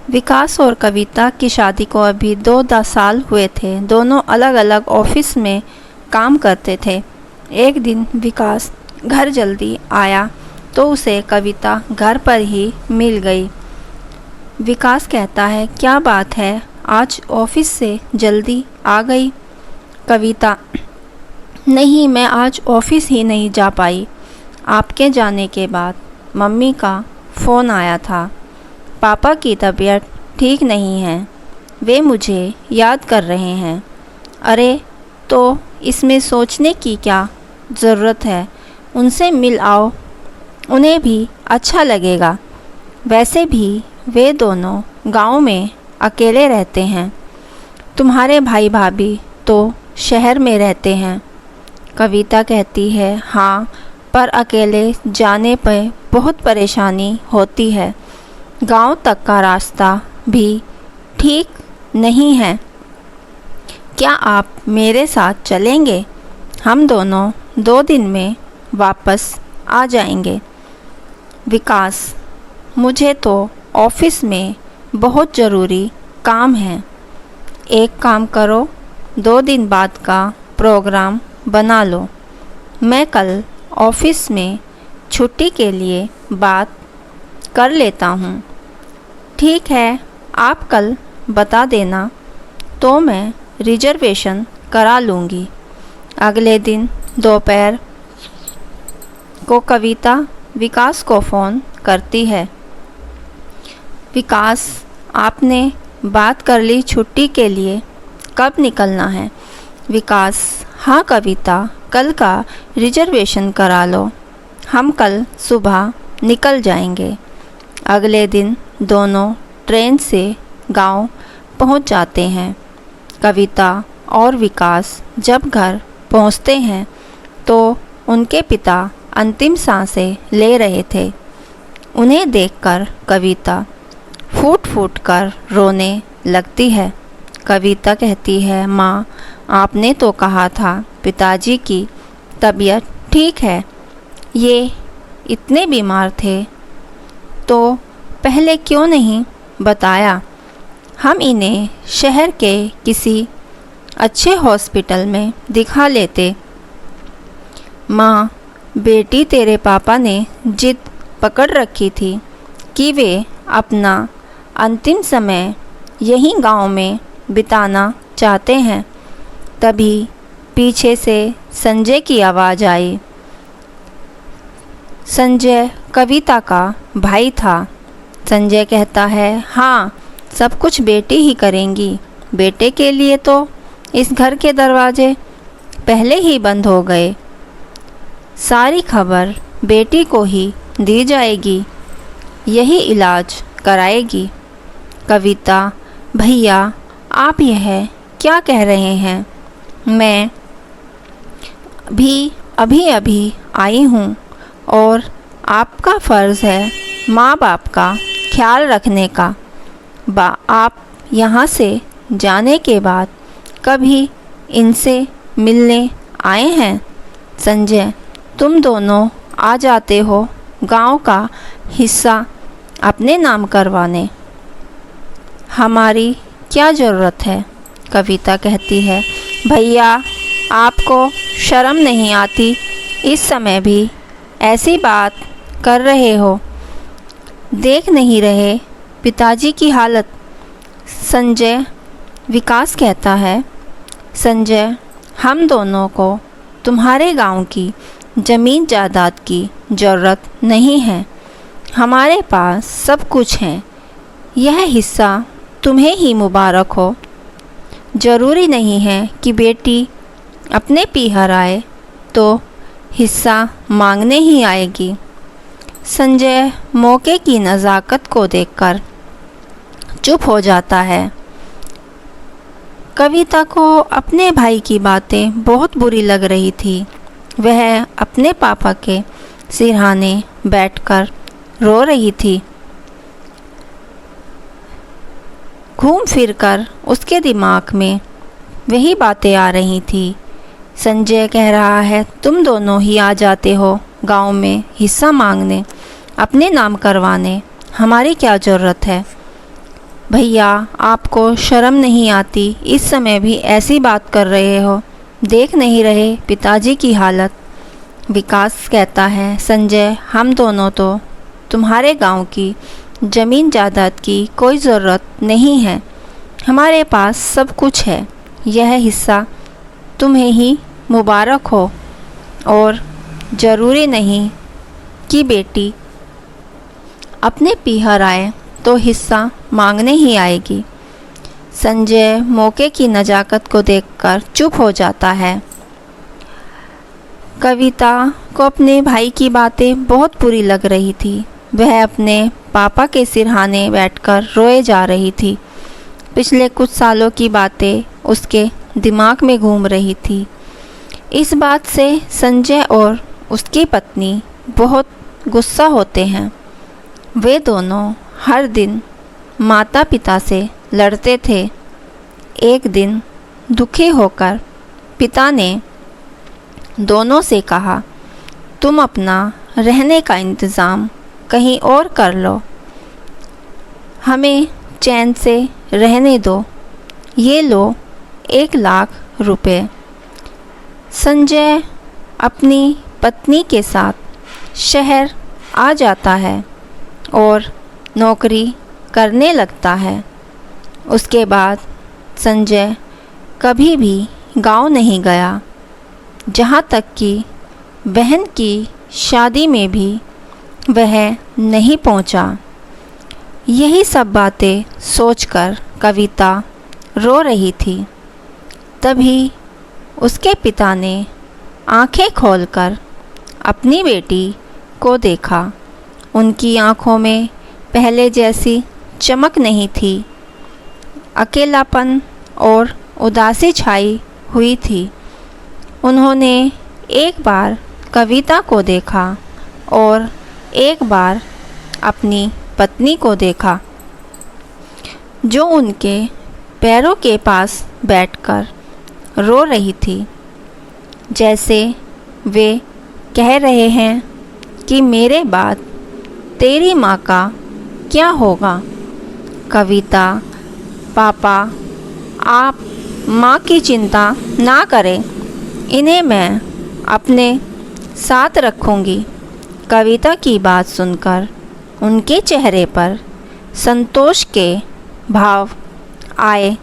विकास और कविता की शादी को अभी 2 साल हुए थे। दोनों अलग अलग ऑफिस में काम करते थे। एक दिन विकास घर जल्दी आया तो उसे कविता घर पर ही मिल गई। विकास कहता है, क्या बात है, आज ऑफिस से जल्दी आ गई? कविता, नहीं, मैं आज ऑफिस ही नहीं जा पाई। आपके जाने के बाद मम्मी का फ़ोन आया था। पापा की तबीयत ठीक नहीं है, वे मुझे याद कर रहे हैं। अरे, तो इसमें सोचने की क्या ज़रूरत है, उनसे मिल आओ, उन्हें भी अच्छा लगेगा। वैसे भी वे दोनों गांव में अकेले रहते हैं। तुम्हारे भाई भाभी तो शहर में रहते हैं। कविता कहती है, हाँ, पर अकेले जाने पर बहुत परेशानी होती है। गांव तक का रास्ता भी ठीक नहीं है। क्या आप मेरे साथ चलेंगे? हम दोनों 2 दिन में वापस आ जाएंगे। विकास, मुझे तो ऑफिस में बहुत ज़रूरी काम है। एक काम करो, 2 दिन बाद का प्रोग्राम बना लो। मैं कल ऑफिस में छुट्टी के लिए बात कर लेता हूँ। ठीक है, आप कल बता देना तो मैं रिजर्वेशन करा लूँगी। अगले दिन दोपहर को कविता विकास को फ़ोन करती है। विकास, आपने बात कर ली छुट्टी के लिए, कब निकलना है? विकास, हाँ कविता, कल का रिजर्वेशन करा लो, हम कल सुबह निकल जाएंगे। अगले दिन दोनों ट्रेन से गांव पहुंच जाते हैं। कविता और विकास जब घर पहुंचते हैं तो उनके पिता अंतिम सांसें ले रहे थे। उन्हें देखकर कविता फूट फूट कर रोने लगती है। कविता कहती है, माँ, आपने तो कहा था पिताजी की तबीयत ठीक है, ये इतने बीमार थे तो पहले क्यों नहीं बताया? हम इन्हें शहर के किसी अच्छे हॉस्पिटल में दिखा लेते। माँ, बेटी, तेरे पापा ने जिद पकड़ रखी थी कि वे अपना अंतिम समय यहीं गांव में बिताना चाहते हैं। तभी पीछे से संजय की आवाज़ आई। संजय कविता का भाई था। संजय कहता है, हाँ, सब कुछ बेटी ही करेंगी। बेटे के लिए तो इस घर के दरवाजे पहले ही बंद हो गए। सारी खबर बेटी को ही दी जाएगी, यही इलाज कराएगी। कविता, भैया, आप यह क्या कह रहे हैं? मैं भी अभी अभी आई हूँ और आपका फ़र्ज़ है माँ बाप का ख्याल रखने का। आप यहाँ से जाने के बाद कभी इनसे मिलने आए हैं? संजय, तुम दोनों आ जाते हो गांव का हिस्सा अपने नाम करवाने। हमारी क्या ज़रूरत है? कविता कहती है, भैया, आपको शर्म नहीं आती? इस समय भी ऐसी बात कर रहे हो? देख नहीं रहे पिताजी की हालत? संजय, विकास कहता है, संजय, हम दोनों को तुम्हारे गांव की ज़मीन जायदाद की ज़रूरत नहीं है। हमारे पास सब कुछ है। यह हिस्सा तुम्हें ही मुबारक हो। ज़रूरी नहीं है कि बेटी अपने पीहर आए तो हिस्सा मांगने ही आएगी। संजय मौके की नज़ाकत को देखकर चुप हो जाता है। कविता को अपने भाई की बातें बहुत बुरी लग रही थी। वह अपने पापा के सिरहाने बैठकर रो रही थी। घूम फिरकर उसके दिमाग में वही बातें आ रही थी। संजय कह रहा है, तुम दोनों ही आ जाते हो गांव में हिस्सा मांगने, अपने नाम करवाने। हमारी क्या ज़रूरत है? भैया, आपको शर्म नहीं आती? इस समय भी ऐसी बात कर रहे हो? देख नहीं रहे पिताजी की हालत? विकास कहता है, संजय, हम दोनों तो तुम्हारे गांव की ज़मीन जायदाद की कोई ज़रूरत नहीं है। हमारे पास सब कुछ है। यह हिस्सा तुम्हें ही मुबारक हो और ज़रूरी नहीं कि बेटी अपने पीहर आए तो हिस्सा मांगने ही आएगी। संजय मौके की नज़ाकत को देखकर चुप हो जाता है। कविता को अपने भाई की बातें बहुत बुरी लग रही थी। वह अपने पापा के सिरहाने बैठकर रोए जा रही थी। पिछले कुछ सालों की बातें उसके दिमाग में घूम रही थी। इस बात से संजय और उसकी पत्नी बहुत गुस्सा होते हैं। वे दोनों हर दिन माता पिता से लड़ते थे। एक दिन दुखी होकर पिता ने दोनों से कहा, तुम अपना रहने का इंतज़ाम कहीं और कर लो, हमें चैन से रहने दो। ये लो 1,00,000 रुपए। संजय अपनी पत्नी के साथ शहर आ जाता है और नौकरी करने लगता है। उसके बाद संजय कभी भी गांव नहीं गया। जहाँ तक कि बहन की शादी में भी वह नहीं पहुँचा। यही सब बातें सोचकर कविता रो रही थी। तभी उसके पिता ने आंखें खोलकर अपनी बेटी को देखा। उनकी आंखों में पहले जैसी चमक नहीं थी। अकेलापन और उदासी छाई हुई थी। उन्होंने एक बार कविता को देखा और एक बार अपनी पत्नी को देखा, जो उनके पैरों के पास बैठकर रो रही थी, जैसे वे कह रहे हैं कि मेरे बाद तेरी माँ का क्या होगा। कविता, पापा, आप माँ की चिंता ना करें, इन्हें मैं अपने साथ रखूँगी। कविता की बात सुनकर उनके चेहरे पर संतोष के भाव आए,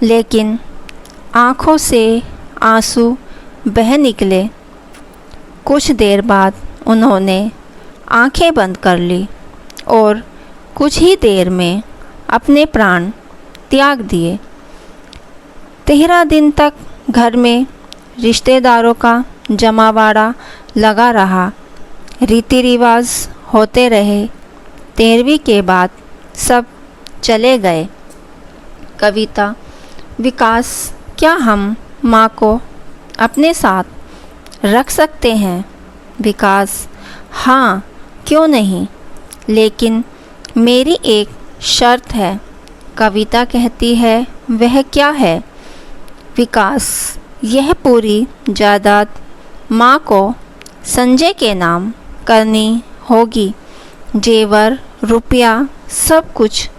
लेकिन आँखों से आंसू बह निकले। कुछ देर बाद उन्होंने आंखें बंद कर ली और कुछ ही देर में अपने प्राण त्याग दिए। 13 दिन तक घर में रिश्तेदारों का जमावड़ा लगा रहा। रीति रिवाज होते रहे। 13वीं के बाद सब चले गए। कविता, विकास, क्या हम माँ को अपने साथ रख सकते हैं? विकास, हाँ, क्यों नहीं, लेकिन मेरी एक शर्त है। कविता कहती है, वह क्या है? विकास, यह पूरी जायदाद माँ को संजय के नाम करनी होगी। जेवर, रुपया, सब कुछ।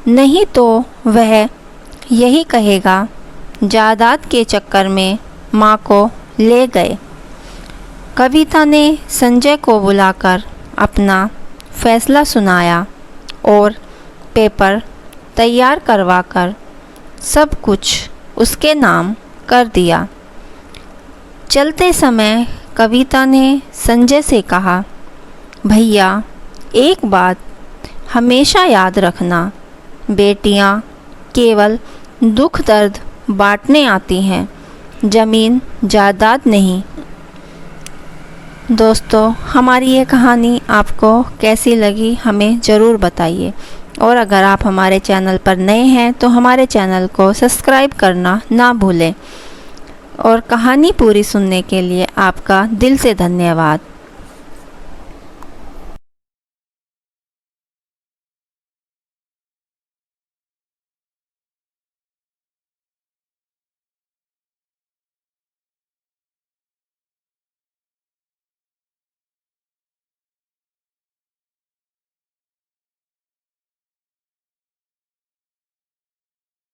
नहीं तो वह यही कहेगा जायदाद के चक्कर में माँ को ले गए। कविता ने संजय को बुलाकर अपना फैसला सुनाया और पेपर तैयार करवाकर सब कुछ उसके नाम कर दिया। चलते समय कविता ने संजय से कहा, भैया, एक बात हमेशा याद रखना, बेटियां केवल दुख दर्द बांटने आती हैं, ज़मीन जायदाद नहीं। दोस्तों, हमारी ये कहानी आपको कैसी लगी हमें ज़रूर बताइए, और अगर आप हमारे चैनल पर नए हैं तो हमारे चैनल को सब्सक्राइब करना ना भूलें। और कहानी पूरी सुनने के लिए आपका दिल से धन्यवाद।